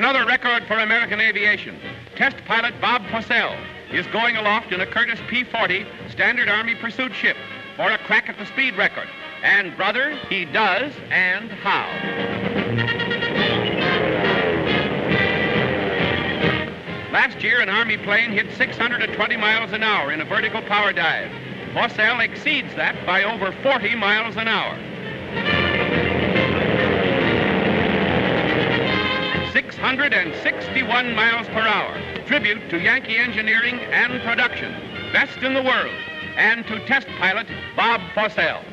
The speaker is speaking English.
Another record for American aviation. Test pilot Bob Fussell is going aloft in a Curtiss P-40 Standard Army pursuit ship for a crack at the speed record. And, brother, he does, and how. Last year, an Army plane hit 620 miles an hour in a vertical power dive. Fussell exceeds that by over 40 miles an hour. 661 miles per hour. Tribute to Yankee engineering and production. Best in the world. And to test pilot Bob Fussell.